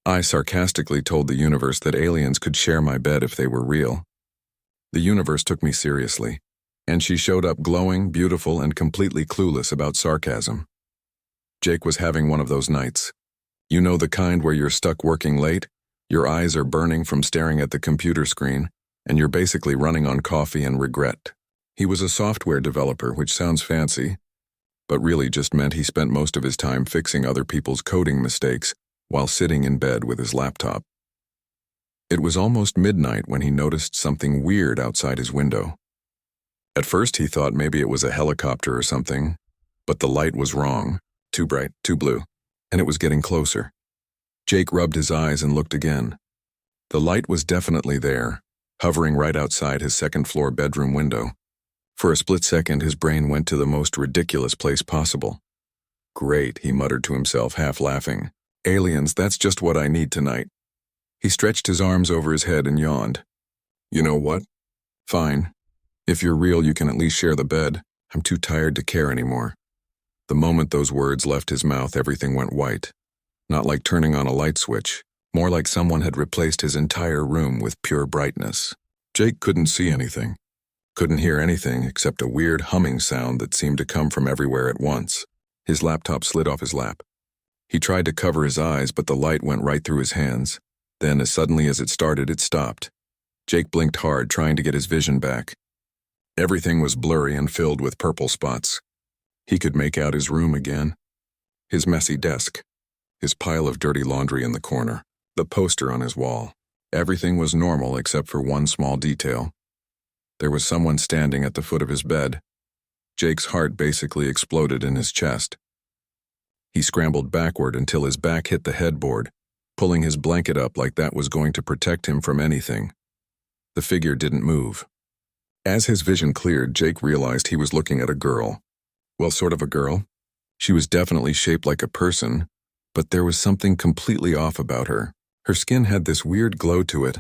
I sarcastically told the universe that aliens could share my bed if they were real. The universe took me seriously, and she showed up glowing, beautiful, and completely clueless about sarcasm. Jake was having one of those nights. You know, the kind where you're stuck working late, your eyes are burning from staring at the computer screen, and you're basically running on coffee and regret. He was a software developer, which sounds fancy, but really just meant he spent most of his time fixing other people's coding mistakes while sitting in bed with his laptop. It was almost midnight when he noticed something weird outside his window. At first he thought maybe it was a helicopter or something, but the light was wrong, too bright, too blue, and it was getting closer. Jake rubbed his eyes and looked again. The light was definitely there, hovering right outside his second-floor bedroom window. For a split second, his brain went to the most ridiculous place possible. Great, he muttered to himself, half laughing. Aliens, that's just what I need tonight. He stretched his arms over his head and yawned. You know what? Fine. If you're real, you can at least share the bed. I'm too tired to care anymore. The moment those words left his mouth, everything went white. Not like turning on a light switch, more like someone had replaced his entire room with pure brightness. Jake couldn't see anything. Couldn't hear anything except a weird humming sound that seemed to come from everywhere at once. His laptop slid off his lap. He tried to cover his eyes, but the light went right through his hands. Then, as suddenly as it started, it stopped. Jake blinked hard, trying to get his vision back. Everything was blurry and filled with purple spots. He could make out his room again. His messy desk. His pile of dirty laundry in the corner. The poster on his wall. Everything was normal except for one small detail. There was someone standing at the foot of his bed. Jake's heart basically exploded in his chest. He scrambled backward until his back hit the headboard, pulling his blanket up like that was going to protect him from anything. The figure didn't move. As his vision cleared, Jake realized he was looking at a girl. Well, sort of a girl. She was definitely shaped like a person, but there was something completely off about her. Her skin had this weird glow to it,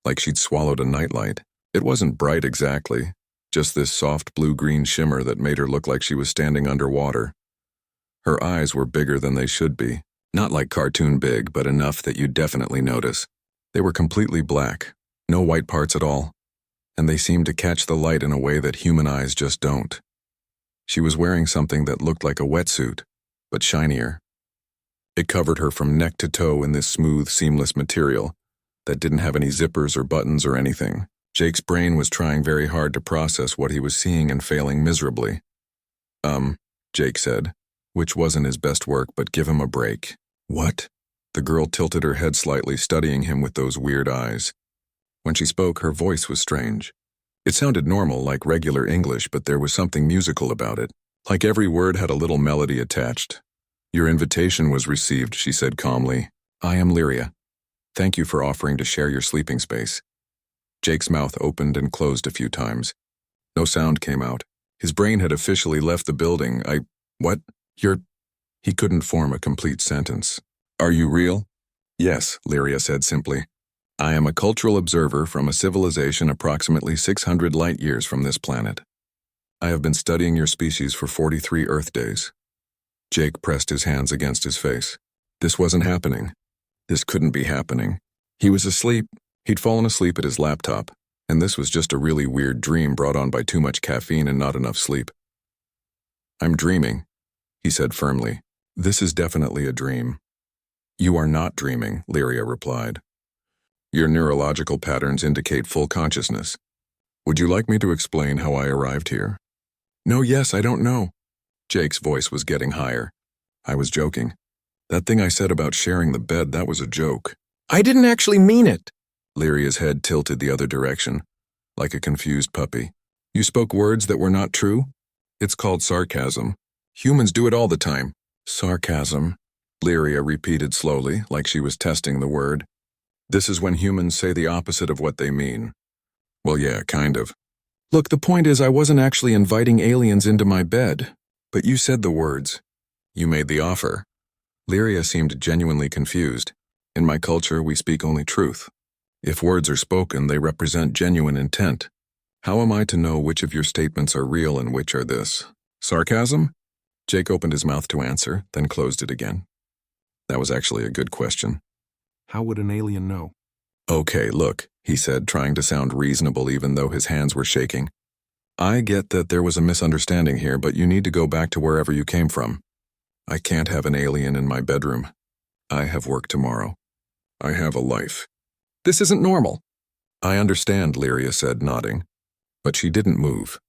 like she'd swallowed a nightlight. It wasn't bright exactly, just this soft blue-green shimmer that made her look like she was standing underwater. Her eyes were bigger than they should be, not like cartoon big, but enough that you'd definitely notice. They were completely black, no white parts at all, and they seemed to catch the light in a way that human eyes just don't. She was wearing something that looked like a wetsuit, but shinier. It covered her from neck to toe in this smooth, seamless material that didn't have any zippers or buttons or anything. Jake's brain was trying very hard to process what he was seeing and failing miserably. Jake said, which wasn't his best work, but give him a break. What? The girl tilted her head slightly, studying him with those weird eyes. When she spoke, her voice was strange. It sounded normal, like regular English, but there was something musical about it. Like every word had a little melody attached. Your invitation was received, she said calmly. I am Lyria. Thank you for offering to share your sleeping space. Jake's mouth opened and closed a few times. No sound came out. His brain had officially left the building. What? He couldn't form a complete sentence. Are you real? Yes, Lyria said simply. I am a cultural observer from a civilization approximately 600 light years from this planet. I have been studying your species for 43 Earth days. Jake pressed his hands against his face. This wasn't happening. This couldn't be happening. He was asleep. He'd fallen asleep at his laptop, and this was just a really weird dream brought on by too much caffeine and not enough sleep. I'm dreaming, he said firmly. This is definitely a dream. You are not dreaming, Lyria replied. Your neurological patterns indicate full consciousness. Would you like me to explain how I arrived here? No, yes, I don't know. Jake's voice was getting higher. I was joking. That thing I said about sharing the bed, that was a joke. I didn't actually mean it. Lyria's head tilted the other direction, like a confused puppy. You spoke words that were not true? It's called sarcasm. Humans do it all the time. Sarcasm, Lyria repeated slowly, like she was testing the word. This is when humans say the opposite of what they mean. Well, yeah, kind of. Look, the point is I wasn't actually inviting aliens into my bed, but you said the words. You made the offer. Lyria seemed genuinely confused. In my culture, we speak only truth. If words are spoken, they represent genuine intent. How am I to know which of your statements are real and which are this? Sarcasm? Jake opened his mouth to answer, then closed it again. That was actually a good question. How would an alien know? Okay, look, he said, trying to sound reasonable even though his hands were shaking. I get that there was a misunderstanding here, but you need to go back to wherever you came from. I can't have an alien in my bedroom. I have work tomorrow. I have a life. This isn't normal. I understand, Lyria said, nodding. But she didn't move.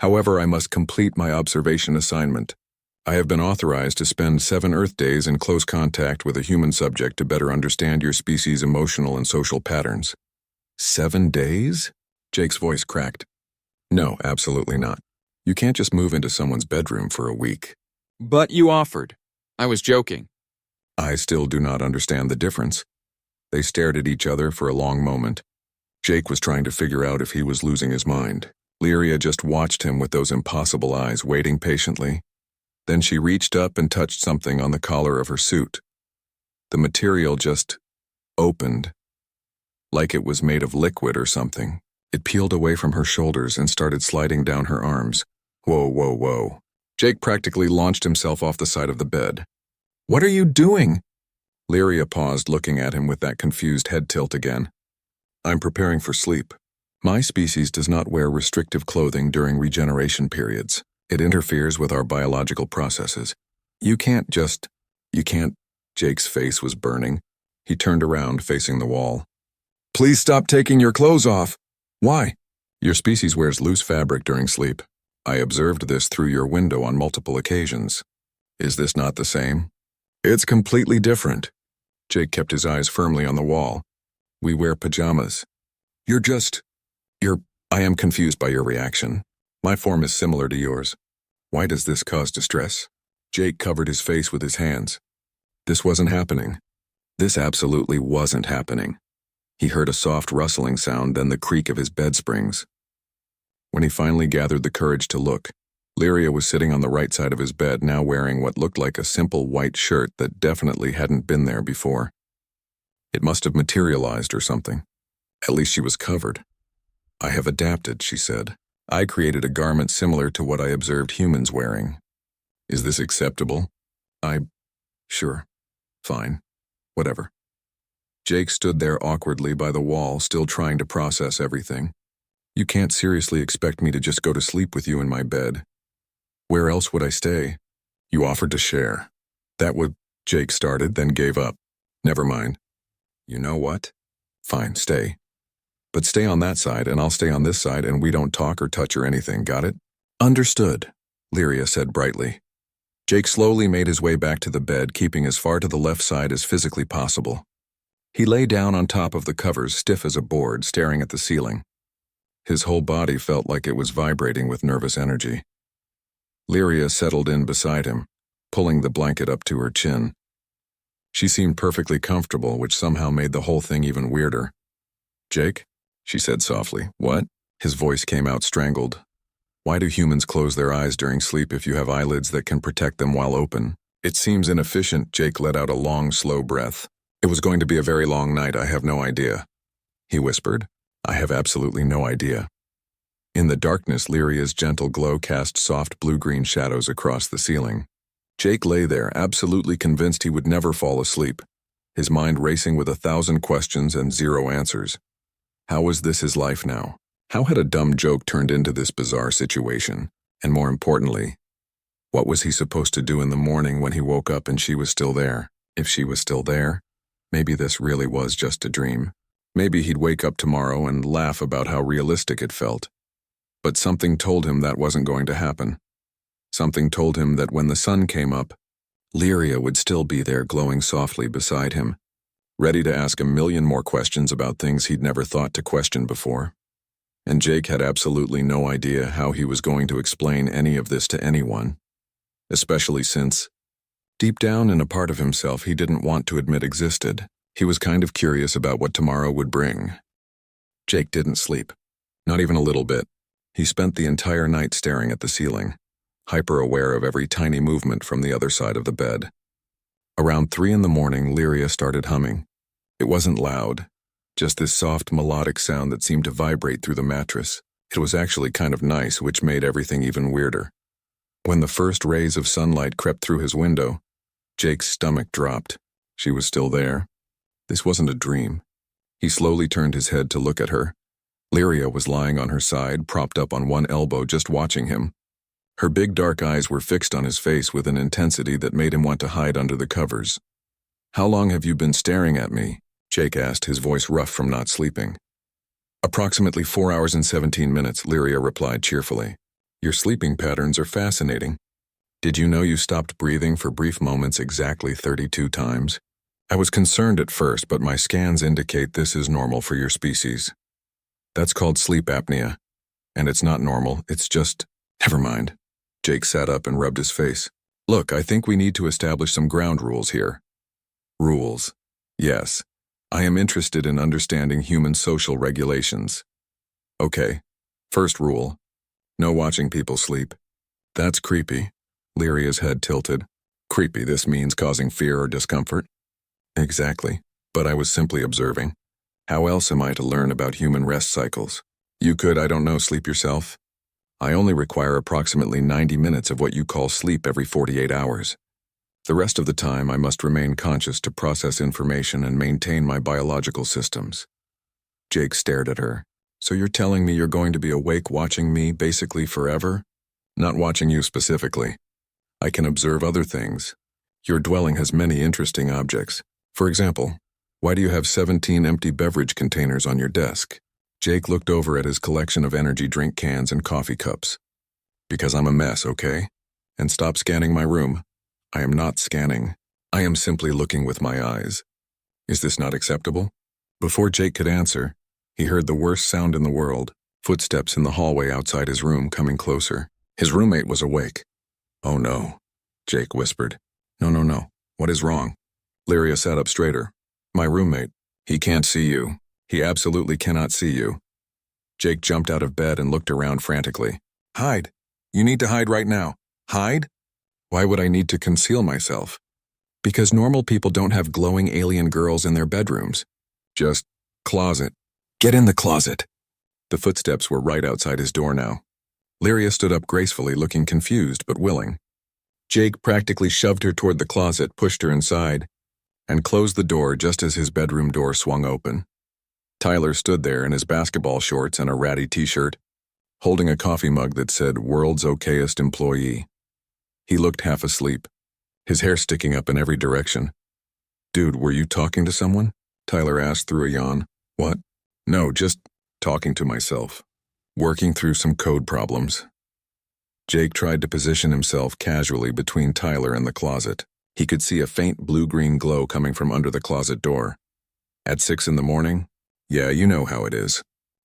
However, I must complete my observation assignment. I have been authorized to spend 7 Earth days in close contact with a human subject to better understand your species' emotional and social patterns. 7 days? Jake's voice cracked. No, absolutely not. You can't just move into someone's bedroom for a week. But you offered. I was joking. I still do not understand the difference. They stared at each other for a long moment. Jake was trying to figure out if he was losing his mind. Lyria just watched him with those impossible eyes, waiting patiently. Then she reached up and touched something on the collar of her suit. The material just opened, like it was made of liquid or something. It peeled away from her shoulders and started sliding down her arms. Whoa, whoa, whoa. Jake practically launched himself off the side of the bed. What are you doing? Lyria paused, looking at him with that confused head tilt again. I'm preparing for sleep. My species does not wear restrictive clothing during regeneration periods. It interferes with our biological processes. You can't. Jake's face was burning. He turned around, facing the wall. Please stop taking your clothes off. Why? Your species wears loose fabric during sleep. I observed this through your window on multiple occasions. Is this not the same? It's completely different. Jake kept his eyes firmly on the wall. We wear pajamas. I am confused by your reaction. My form is similar to yours. Why does this cause distress? Jake covered his face with his hands. This wasn't happening. This absolutely wasn't happening. He heard a soft rustling sound, then the creak of his bed springs. When he finally gathered the courage to look, Lyria was sitting on the right side of his bed, now wearing what looked like a simple white shirt that definitely hadn't been there before. It must have materialized or something. At least she was covered. I have adapted, she said. I created a garment similar to what I observed humans wearing. Is this acceptable? Sure. Fine. Whatever. Jake stood there awkwardly by the wall, still trying to process everything. You can't seriously expect me to just go to sleep with you in my bed. Where else would I stay? You offered to share. Jake started, then gave up. Never mind. You know what? Fine, stay. But stay on that side, and I'll stay on this side, and we don't talk or touch or anything, got it? Understood, Lyria said brightly. Jake slowly made his way back to the bed, keeping as far to the left side as physically possible. He lay down on top of the covers, stiff as a board, staring at the ceiling. His whole body felt like it was vibrating with nervous energy. Lyria settled in beside him, pulling the blanket up to her chin. She seemed perfectly comfortable, which somehow made the whole thing even weirder. Jake? She said softly. What? His voice came out strangled. Why do humans close their eyes during sleep if you have eyelids that can protect them while open? It seems inefficient. Jake let out a long, slow breath. It was going to be a very long night, I have no idea. He whispered. I have absolutely no idea. In the darkness, Lyria's gentle glow cast soft blue-green shadows across the ceiling. Jake lay there, absolutely convinced he would never fall asleep, his mind racing with 1,000 questions and 0 answers. How was this his life now? How had a dumb joke turned into this bizarre situation? And more importantly, what was he supposed to do in the morning when he woke up and she was still there? If she was still there, maybe this really was just a dream. Maybe he'd wake up tomorrow and laugh about how realistic it felt. But something told him that wasn't going to happen. Something told him that when the sun came up, Lyria would still be there glowing softly beside him, ready to ask a million more questions about things he'd never thought to question before. And Jake had absolutely no idea how he was going to explain any of this to anyone, especially since, deep down in a part of himself he didn't want to admit existed, he was kind of curious about what tomorrow would bring. Jake didn't sleep, not even a little bit. He spent the entire night staring at the ceiling, hyper-aware of every tiny movement from the other side of the bed. Around 3 in the morning, Lyria started humming. It wasn't loud, just this soft melodic sound that seemed to vibrate through the mattress. It was actually kind of nice, which made everything even weirder. When the first rays of sunlight crept through his window, Jake's stomach dropped. She was still there. This wasn't a dream. He slowly turned his head to look at her. Lyria was lying on her side, propped up on one elbow, just watching him. Her big dark eyes were fixed on his face with an intensity that made him want to hide under the covers. "How long have you been staring at me?" Jake asked, his voice rough from not sleeping. "Approximately 4 hours and 17 minutes, Lyria replied cheerfully. "Your sleeping patterns are fascinating. Did you know you stopped breathing for brief moments exactly 32 times? I was concerned at first, but my scans indicate this is normal for your species. That's called sleep apnea. And it's not normal, it's just... Never mind." Jake sat up and rubbed his face. "Look, I think we need to establish some ground rules here." "Rules? Yes. I am interested in understanding human social regulations." "Okay. First rule. No watching people sleep." "That's creepy." Lyria's head tilted. "Creepy, this means causing fear or discomfort?" "Exactly. But I was simply observing. How else am I to learn about human rest cycles? You could, I don't know, sleep yourself? I only require approximately 90 minutes of what you call sleep every 48 hours. The rest of the time, I must remain conscious to process information and maintain my biological systems." Jake stared at her. "So you're telling me you're going to be awake watching me basically forever?" "Not watching you specifically. I can observe other things. Your dwelling has many interesting objects. For example, why do you have 17 empty beverage containers on your desk?" Jake looked over at his collection of energy drink cans and coffee cups. "Because I'm a mess, okay? And stop scanning my room." "I am not scanning. I am simply looking with my eyes. Is this not acceptable?" Before Jake could answer, he heard the worst sound in the world, footsteps in the hallway outside his room coming closer. His roommate was awake. "Oh no," Jake whispered. No. What is wrong?" Lyria sat up straighter. "My roommate. He can't see you. He absolutely cannot see you." Jake jumped out of bed and looked around frantically. "Hide. You need to hide right now. Hide? Why would I need to conceal myself?" "Because normal people don't have glowing alien girls in their bedrooms." "Just closet. Get in the closet." The footsteps were right outside his door now. Lyria stood up gracefully, looking confused but willing. Jake practically shoved her toward the closet, pushed her inside, and closed the door just as his bedroom door swung open. Tyler stood there in his basketball shorts and a ratty t-shirt, holding a coffee mug that said "World's Okayest Employee." He looked half asleep, his hair sticking up in every direction. "Dude, were you talking to someone?" Tyler asked through a yawn. "What?" "No, just talking to myself. Working through some code problems." Jake tried to position himself casually between Tyler and the closet. He could see a faint blue-green glow coming from under the closet door. At 6 in the morning? Yeah, you know how it is.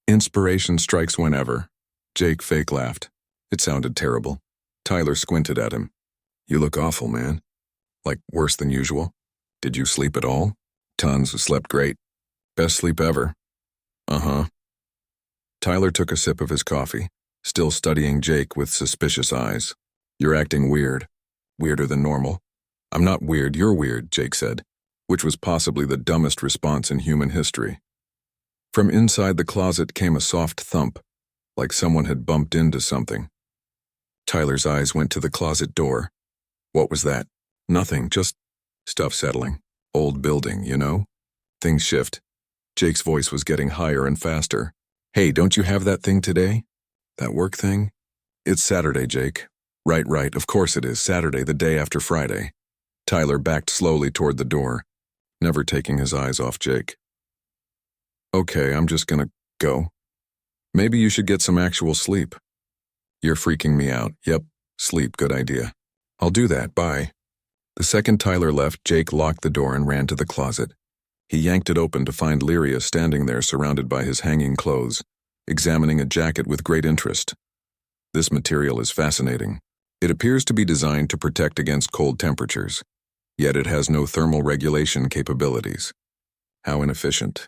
Inspiration strikes whenever. Jake fake laughed. It sounded terrible. Tyler squinted at him. "You look awful, man. Like worse than usual. Did you sleep at all?" "Tons, slept great. Best sleep ever." "Uh-huh." Tyler took a sip of his coffee, still studying Jake with suspicious eyes. "You're acting weird. Weirder than normal." "I'm not weird, you're weird," Jake said, which was possibly the dumbest response in human history. From inside the closet came a soft thump, like someone had bumped into something. Tyler's eyes went to the closet door. "What was that?" "Nothing, just stuff settling. Old building, you know? Things shift." Jake's voice was getting higher and faster. "Hey, don't you have that thing today? That work thing?" "It's Saturday, Jake." Right, of course it is Saturday, the day after Friday." Tyler backed slowly toward the door, never taking his eyes off Jake. "Okay, I'm just gonna go. Maybe you should get some actual sleep." "You're freaking me out. Yep, sleep, good idea. I'll do that, bye." The second Tyler left, Jake locked the door and ran to the closet. He yanked it open to find Lyria standing there surrounded by his hanging clothes, examining a jacket with great interest. "This material is fascinating. It appears to be designed to protect against cold temperatures, yet it has no thermal regulation capabilities. How inefficient."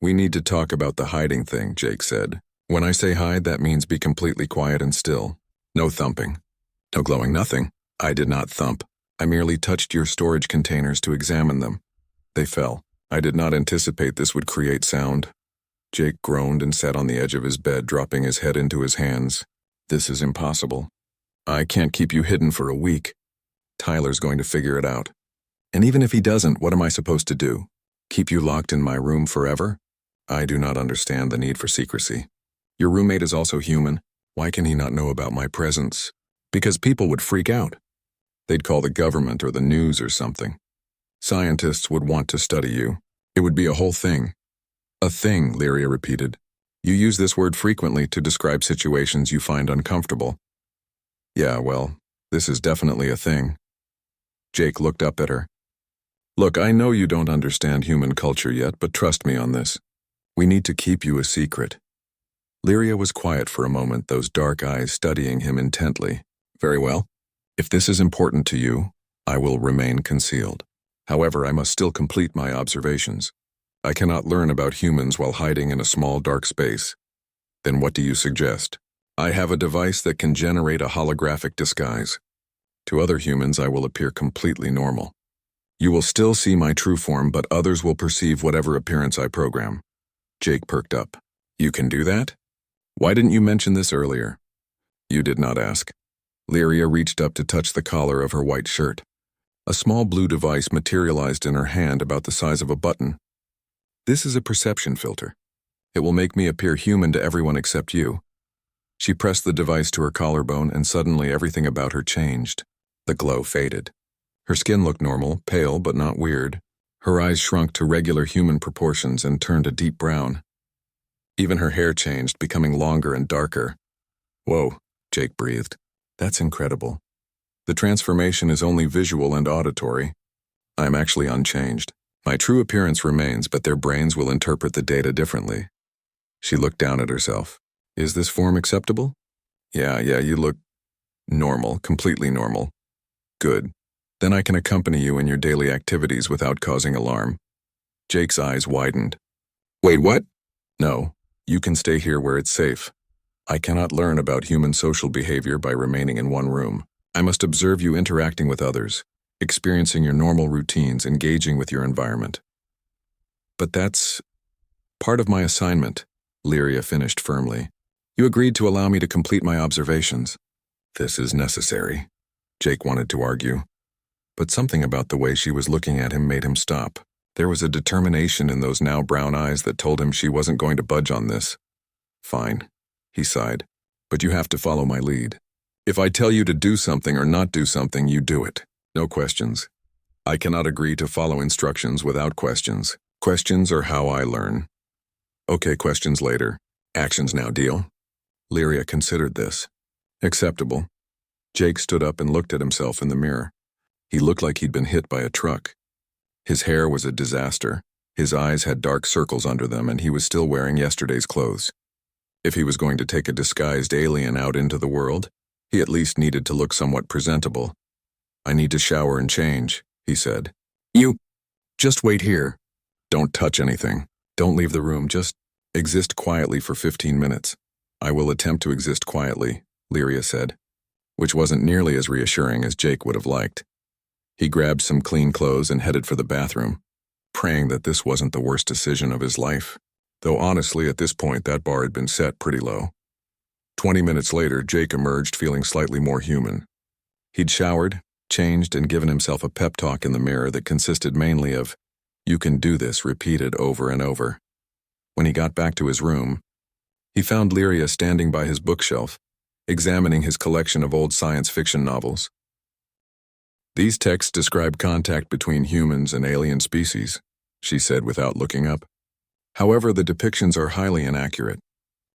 "We need to talk about the hiding thing," Jake said. "When I say hide, that means be completely quiet and still. No thumping. No glowing, nothing. I did not thump. I merely touched your storage containers to examine them. They fell. I did not anticipate this would create sound." Jake groaned and sat on the edge of his bed, dropping his head into his hands. "This is impossible. I can't keep you hidden for a week. Tyler's going to figure it out. And even if he doesn't, what am I supposed to do? Keep you locked in my room forever? I do not understand the need for secrecy. Your roommate is also human. Why can he not know about my presence? Because people would freak out. They'd call the government or the news or something. Scientists would want to study you. It would be a whole thing. A thing, Lyria repeated. You use this word frequently to describe situations you find uncomfortable. Yeah, well, this is definitely a thing. Jake looked up at her. Look, I know you don't understand human culture yet, but trust me on this. We need to keep you a secret. Lyria was quiet for a moment, those dark eyes studying him intently. Very well. If this is important to you, I will remain concealed. However, I must still complete my observations. I cannot learn about humans while hiding in a small dark space. Then what do you suggest? I have a device that can generate a holographic disguise. To other humans, I will appear completely normal. You will still see my true form, but others will perceive whatever appearance I program. Jake perked up. You can do that? Why didn't you mention this earlier? You did not ask. Lyria reached up to touch the collar of her white shirt. A small blue device materialized in her hand about the size of a button. This is a perception filter. It will make me appear human to everyone except you. She pressed the device to her collarbone, and suddenly everything about her changed. The glow faded. Her skin looked normal, pale but not weird. Her eyes shrunk to regular human proportions and turned a deep brown. Even her hair changed, becoming longer and darker. Whoa, Jake breathed. That's incredible. The transformation is only visual and auditory. I am actually unchanged. My true appearance remains, but their brains will interpret the data differently. She looked down at herself. Is this form acceptable? Yeah, you look normal, completely normal. Good. Then I can accompany you in your daily activities without causing alarm. Jake's eyes widened. Wait, what? No, you can stay here where it's safe. I cannot learn about human social behavior by remaining in one room. I must observe you interacting with others, experiencing your normal routines, engaging with your environment. But that's part of my assignment, Lyria finished firmly. You agreed to allow me to complete my observations. This is necessary, Jake wanted to argue. But something about the way she was looking at him made him stop. There was a determination in those now brown eyes that told him she wasn't going to budge on this. Fine, he sighed, but you have to follow my lead. If I tell you to do something or not do something, you do it. No questions. I cannot agree to follow instructions without questions. Questions are how I learn. Okay, questions later. Actions now, deal? Lyria considered this. Acceptable. Jake stood up and looked at himself in the mirror. He looked like he'd been hit by a truck. His hair was a disaster. His eyes had dark circles under them, and he was still wearing yesterday's clothes. If he was going to take a disguised alien out into the world, he at least needed to look somewhat presentable. I need to shower and change, he said. You, just wait here. Don't touch anything. Don't leave the room. Just exist quietly for 15 minutes. I will attempt to exist quietly, Lyria said, which wasn't nearly as reassuring as Jake would have liked. He grabbed some clean clothes and headed for the bathroom, praying that this wasn't the worst decision of his life, though honestly at this point that bar had been set pretty low. 20 minutes later, Jake emerged feeling slightly more human. He'd showered, changed, and given himself a pep talk in the mirror that consisted mainly of, "You can do this," repeated over and over. When he got back to his room, he found Lyria standing by his bookshelf, examining his collection of old science fiction novels. These texts describe contact between humans and alien species, she said without looking up. However, the depictions are highly inaccurate.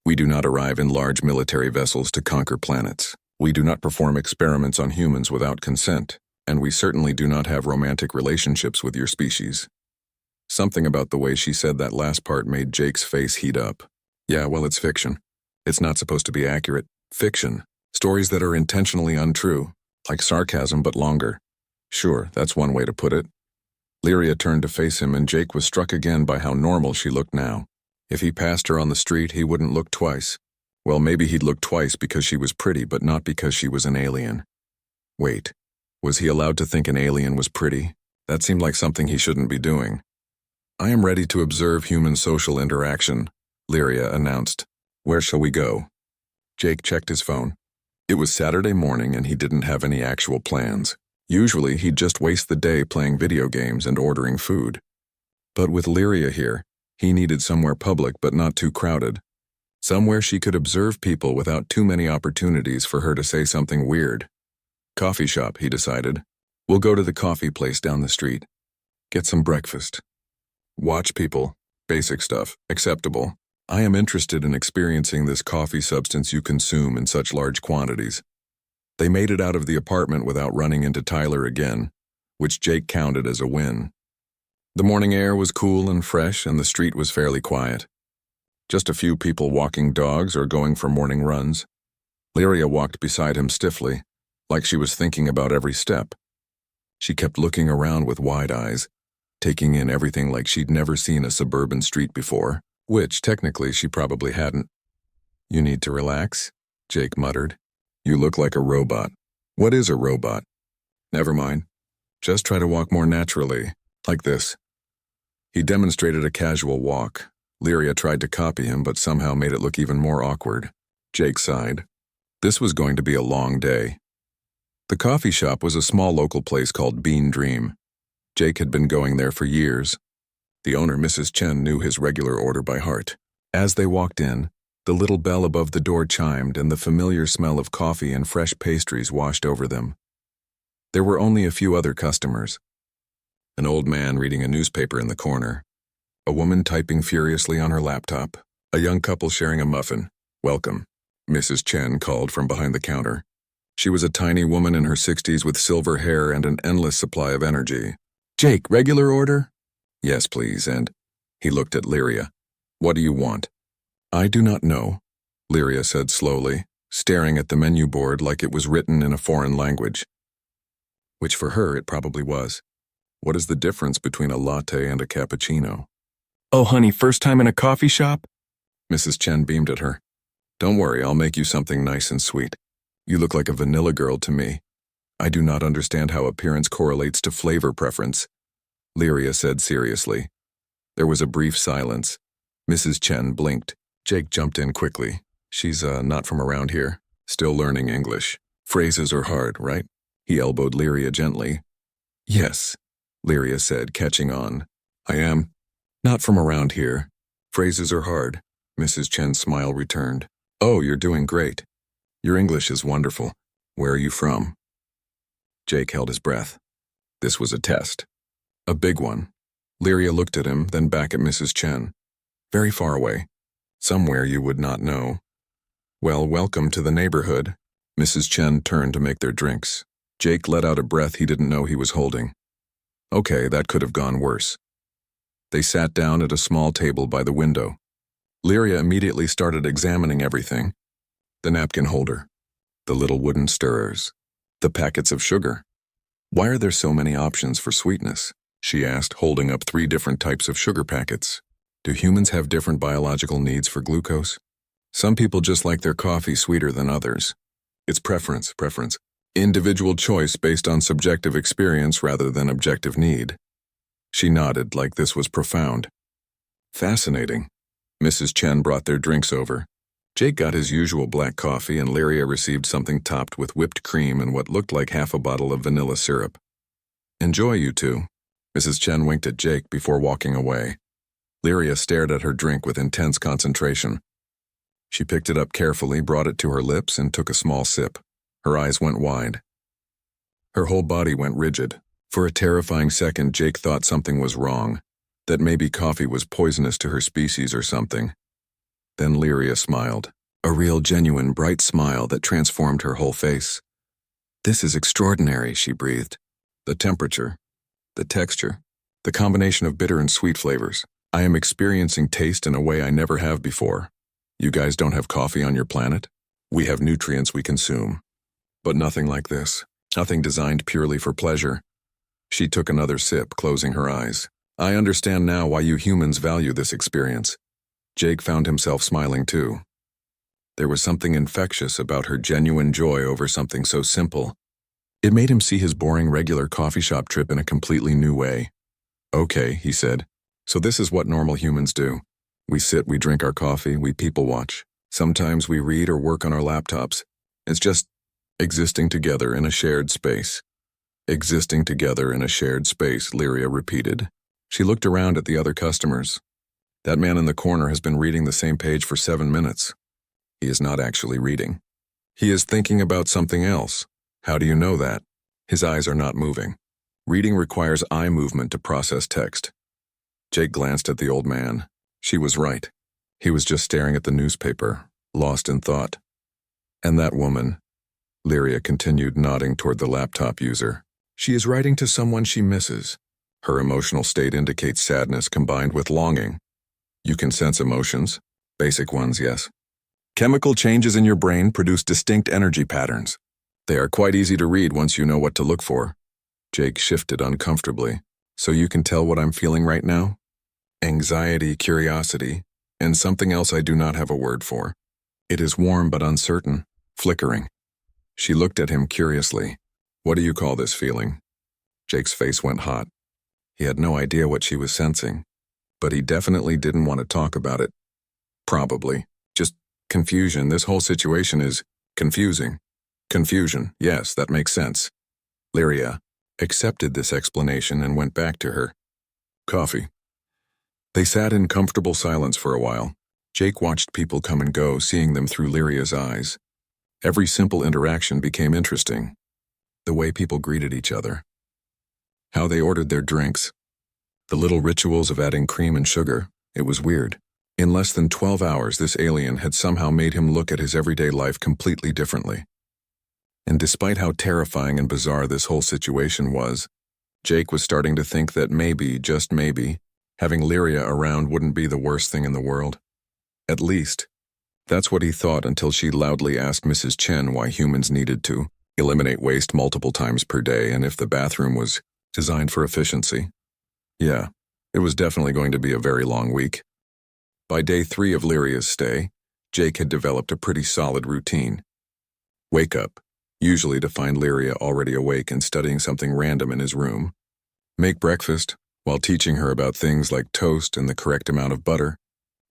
We do not arrive in large military vessels to conquer planets. We do not perform experiments on humans without consent, and we certainly do not have romantic relationships with your species. Something about the way she said that last part made Jake's face heat up. Yeah, well, it's fiction. It's not supposed to be accurate. Fiction. Stories that are intentionally untrue, like sarcasm but longer. Sure, that's one way to put it. Lyria turned to face him, and Jake was struck again by how normal she looked now. If he passed her on the street, he wouldn't look twice. Well, maybe he'd look twice because she was pretty, but not because she was an alien. Wait, was he allowed to think an alien was pretty? That seemed like something he shouldn't be doing. I am ready to observe human social interaction, Lyria announced. Where shall we go? Jake checked his phone. It was Saturday morning and he didn't have any actual plans. Usually, he'd just waste the day playing video games and ordering food. But with Lyria here, he needed somewhere public but not too crowded. Somewhere she could observe people without too many opportunities for her to say something weird. Coffee shop, he decided. We'll go to the coffee place down the street. Get some breakfast. Watch people. Basic stuff. Acceptable. I am interested in experiencing this coffee substance you consume in such large quantities. They made it out of the apartment without running into Tyler again, which Jake counted as a win. The morning air was cool and fresh, and the street was fairly quiet. Just a few people walking dogs or going for morning runs. Lyria walked beside him stiffly, like she was thinking about every step. She kept looking around with wide eyes, taking in everything like she'd never seen a suburban street before, which technically she probably hadn't. You need to relax, Jake muttered. You look like a robot. What is a robot? Never mind. Just try to walk more naturally, like this. He demonstrated a casual walk. Lyria tried to copy him, but somehow made it look even more awkward. Jake sighed. This was going to be a long day. The coffee shop was a small local place called Bean Dream. Jake had been going there for years. The owner, Mrs. Chen, knew his regular order by heart. As they walked in, the little bell above the door chimed and the familiar smell of coffee and fresh pastries washed over them. There were only a few other customers. An old man reading a newspaper in the corner. A woman typing furiously on her laptop. A young couple sharing a muffin. Welcome, Mrs. Chen called from behind the counter. She was a tiny woman in her 60s with silver hair and an endless supply of energy. Jake, regular order? Yes, please, and he looked at Lyria. What do you want? I do not know, Lyria said slowly, staring at the menu board like it was written in a foreign language. Which for her it probably was. What is the difference between a latte and a cappuccino? Oh, honey, first time in a coffee shop? Mrs. Chen beamed at her. Don't worry, I'll make you something nice and sweet. You look like a vanilla girl to me. I do not understand how appearance correlates to flavor preference, Lyria said seriously. There was a brief silence. Mrs. Chen blinked. Jake jumped in quickly. She's not from around here. Still learning English. Phrases are hard, right? He elbowed Lyria gently. Yes, Lyria said, catching on. I am. Not from around here. Phrases are hard. Mrs. Chen's smile returned. Oh, you're doing great. Your English is wonderful. Where are you from? Jake held his breath. This was a test. A big one. Lyria looked at him, then back at Mrs. Chen. Very far away. Somewhere you would not know. Well, welcome to the neighborhood. Mrs. Chen turned to make their drinks. Jake let out a breath he didn't know he was holding. Okay, that could have gone worse. They sat down at a small table by the window. Lyria immediately started examining everything. The napkin holder. The little wooden stirrers. The packets of sugar. Why are there so many options for sweetness? She asked, holding up 3 different types of sugar packets. Do humans have different biological needs for glucose? Some people just like their coffee sweeter than others. It's preference. Individual choice based on subjective experience rather than objective need. She nodded like this was profound. Fascinating. Mrs. Chen brought their drinks over. Jake got his usual black coffee and Lyria received something topped with whipped cream and what looked like half a bottle of vanilla syrup. Enjoy, you two. Mrs. Chen winked at Jake before walking away. Lyria stared at her drink with intense concentration. She picked it up carefully, brought it to her lips, and took a small sip. Her eyes went wide. Her whole body went rigid. For a terrifying second, Jake thought something was wrong, that maybe coffee was poisonous to her species or something. Then Lyria smiled, a real, genuine, bright smile that transformed her whole face. This is extraordinary, she breathed. The temperature, the texture, the combination of bitter and sweet flavors. I am experiencing taste in a way I never have before. You guys don't have coffee on your planet? We have nutrients we consume. But nothing like this. Nothing designed purely for pleasure. She took another sip, closing her eyes. I understand now why you humans value this experience. Jake found himself smiling too. There was something infectious about her genuine joy over something so simple. It made him see his boring regular coffee shop trip in a completely new way. Okay, he said. So this is what normal humans do. We sit, we drink our coffee, we people watch. Sometimes we read or work on our laptops. It's just existing together in a shared space. Existing together in a shared space, Lyria repeated. She looked around at the other customers. That man in the corner has been reading the same page for 7 minutes. He is not actually reading. He is thinking about something else. How do you know that? His eyes are not moving. Reading requires eye movement to process text. Jake glanced at the old man. She was right. He was just staring at the newspaper, lost in thought. And that woman, Lyria continued, nodding toward the laptop user. She is writing to someone she misses. Her emotional state indicates sadness combined with longing. You can sense emotions, basic ones, yes. Chemical changes in your brain produce distinct energy patterns. They are quite easy to read once you know what to look for. Jake shifted uncomfortably. So you can tell what I'm feeling right now? Anxiety, curiosity, and something else I do not have a word for. It is warm but uncertain, flickering. She looked at him curiously. What do you call this feeling? Jake's face went hot. He had no idea what she was sensing, but he definitely didn't want to talk about it. Probably. Just confusion. This whole situation is confusing. Confusion. Yes, that makes sense. Lyria accepted this explanation and went back to her coffee. They sat in comfortable silence for a while. Jake watched people come and go, seeing them through Lyria's eyes. Every simple interaction became interesting. The way people greeted each other. How they ordered their drinks. The little rituals of adding cream and sugar. It was weird. In less than 12 hours, this alien had somehow made him look at his everyday life completely differently. And despite how terrifying and bizarre this whole situation was, Jake was starting to think that maybe, just maybe, having Lyria around wouldn't be the worst thing in the world. At least, that's what he thought until she loudly asked Mrs. Chen why humans needed to eliminate waste multiple times per day and if the bathroom was designed for efficiency. Yeah, it was definitely going to be a very long week. By day 3 of Lyria's stay, Jake had developed a pretty solid routine. Wake up, usually to find Lyria already awake and studying something random in his room. Make breakfast, while teaching her about things like toast and the correct amount of butter,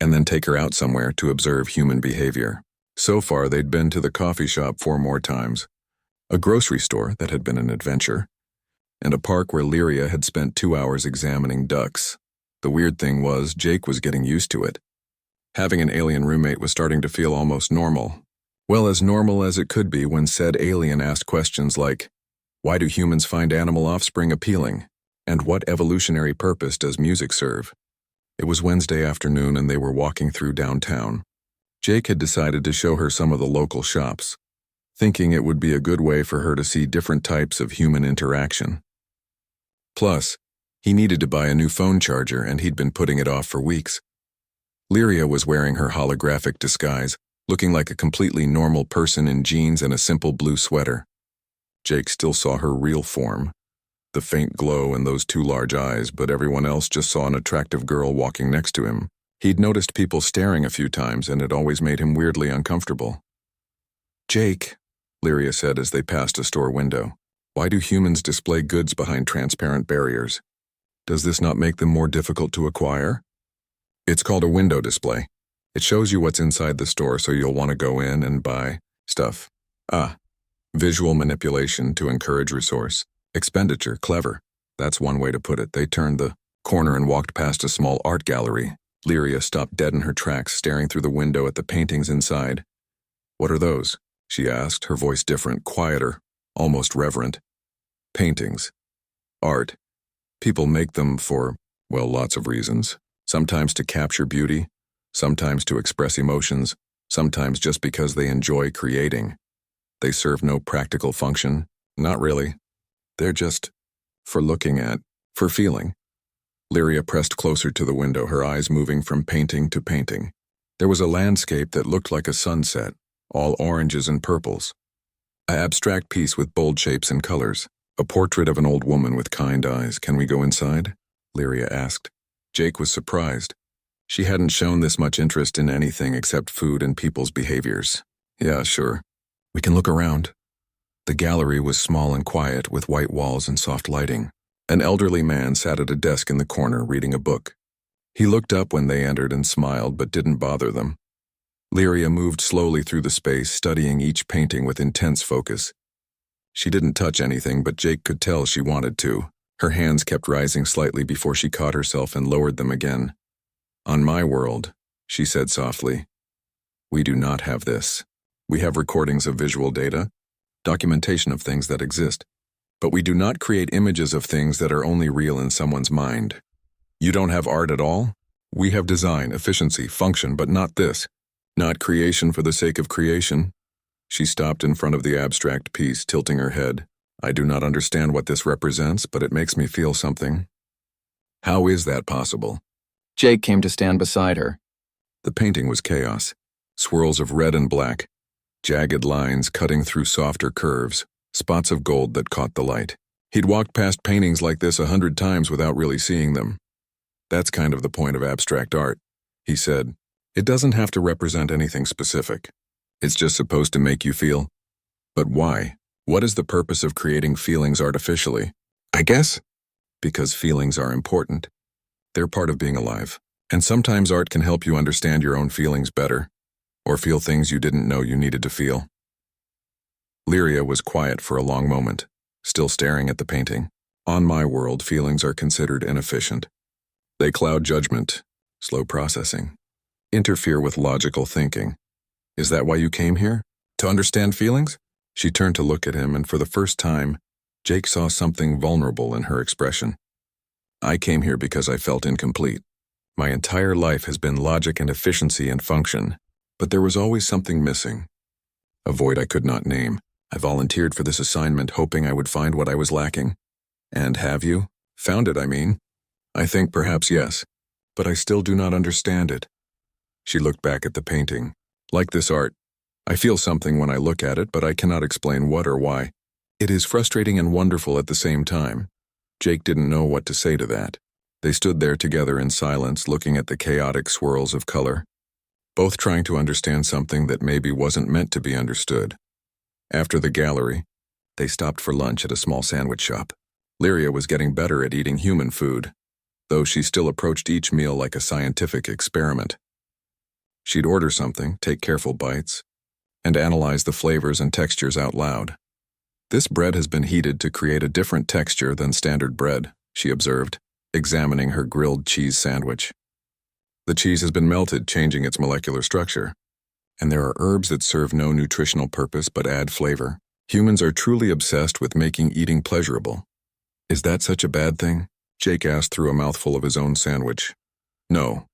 and then take her out somewhere to observe human behavior. So far, they'd been to the coffee shop 4 more times, a grocery store that had been an adventure, and a park where Lyria had spent 2 hours examining ducks. The weird thing was, Jake was getting used to it. Having an alien roommate was starting to feel almost normal. Well, as normal as it could be when said alien asked questions like, why do humans find animal offspring appealing? And what evolutionary purpose does music serve? It was Wednesday afternoon and they were walking through downtown. Jake had decided to show her some of the local shops, thinking it would be a good way for her to see different types of human interaction. Plus, he needed to buy a new phone charger and he'd been putting it off for weeks. Lyria was wearing her holographic disguise, looking like a completely normal person in jeans and a simple blue sweater. Jake still saw her real form, the faint glow and those 2 large eyes, but everyone else just saw an attractive girl walking next to him. He'd noticed people staring a few times and it always made him weirdly uncomfortable. Jake, Lyria said as they passed a store window, why do humans display goods behind transparent barriers? Does this not make them more difficult to acquire? It's called a window display. It shows you what's inside the store so you'll want to go in and buy stuff. Visual manipulation to encourage resource. Expenditure, clever. That's one way to put it. They turned the corner and walked past a small art gallery. Lyria stopped dead in her tracks, staring through the window at the paintings inside. What are those? She asked, her voice different, quieter, almost reverent. Paintings. Art. People make them for, well, lots of reasons. Sometimes to capture beauty, sometimes to express emotions, sometimes just because they enjoy creating. They serve no practical function. Not really. They're just for looking at, for feeling. Lyria pressed closer to the window, her eyes moving from painting to painting. There was a landscape that looked like a sunset, all oranges and purples. An abstract piece with bold shapes and colors. A portrait of an old woman with kind eyes. Can we go inside? Lyria asked. Jake was surprised. She hadn't shown this much interest in anything except food and people's behaviors. Yeah, sure. We can look around. The gallery was small and quiet with white walls and soft lighting. An elderly man sat at a desk in the corner reading a book. He looked up when they entered and smiled but didn't bother them. Lyria moved slowly through the space, studying each painting with intense focus. She didn't touch anything, but Jake could tell she wanted to. Her hands kept rising slightly before she caught herself and lowered them again. On my world, she said softly, we do not have this. We have recordings of visual data, documentation of things that exist, but we do not create images of things that are only real in someone's mind. You don't have art at all? We have design, efficiency, function, but not this. Not creation for the sake of creation. She stopped in front of the abstract piece, tilting her head. I do not understand what this represents, but it makes me feel something. How is that possible? Jake came to stand beside her. The painting was chaos. Swirls of red and black, jagged lines cutting through softer curves, spots of gold that caught the light. He'd walked past paintings like this 100 times without really seeing them. That's kind of the point of abstract art, he said. It doesn't have to represent anything specific. It's just supposed to make you feel. But why? What is the purpose of creating feelings artificially? I guess because feelings are important. They're part of being alive. And sometimes art can help you understand your own feelings better, or feel things you didn't know you needed to feel. Lyria was quiet for a long moment, still staring at the painting. On my world, feelings are considered inefficient. They cloud judgment, slow processing, interfere with logical thinking. Is that why you came here? To understand feelings? She turned to look at him, and for the first time, Jake saw something vulnerable in her expression. I came here because I felt incomplete. My entire life has been logic and efficiency and function, but there was always something missing. A void I could not name. I volunteered for this assignment hoping I would find what I was lacking. And have you? Found it, I mean. I think perhaps yes, but I still do not understand it. She looked back at the painting. Like this art, I feel something when I look at it, but I cannot explain what or why. It is frustrating and wonderful at the same time. Jake didn't know what to say to that. They stood there together in silence, looking at the chaotic swirls of color, both trying to understand something that maybe wasn't meant to be understood. After the gallery, they stopped for lunch at a small sandwich shop. Lyria was getting better at eating human food, though she still approached each meal like a scientific experiment. She'd order something, take careful bites, and analyze the flavors and textures out loud. This bread has been heated to create a different texture than standard bread, she observed, examining her grilled cheese sandwich. The cheese has been melted, changing its molecular structure. And there are herbs that serve no nutritional purpose but add flavor. Humans are truly obsessed with making eating pleasurable. Is that such a bad thing? Jake asked through a mouthful of his own sandwich. No.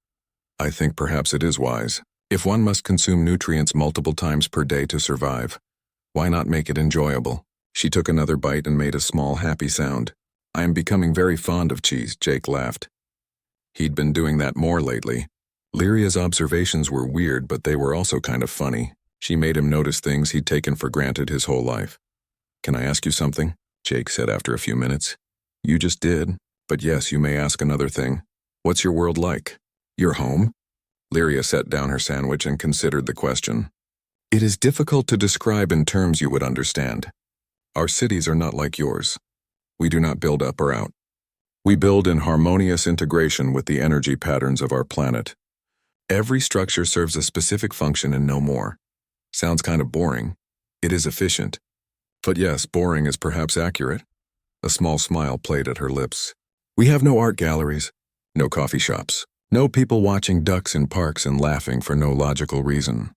I think perhaps it is wise. If one must consume nutrients multiple times per day to survive, why not make it enjoyable? She took another bite and made a small, happy sound. I am becoming very fond of cheese, Jake laughed. He'd been doing that more lately. Lyria's observations were weird, but they were also kind of funny. She made him notice things he'd taken for granted his whole life. Can I ask you something? Jake said after a few minutes. You just did. But yes, you may ask another thing. What's your world like? Your home? Lyria set down her sandwich and considered the question. It is difficult to describe in terms you would understand. Our cities are not like yours. We do not build up or out. We build in harmonious integration with the energy patterns of our planet. Every structure serves a specific function and no more. Sounds kind of boring. It is efficient. But yes, boring is perhaps accurate. A small smile played at her lips. We have no art galleries, no coffee shops, no people watching ducks in parks and laughing for no logical reason.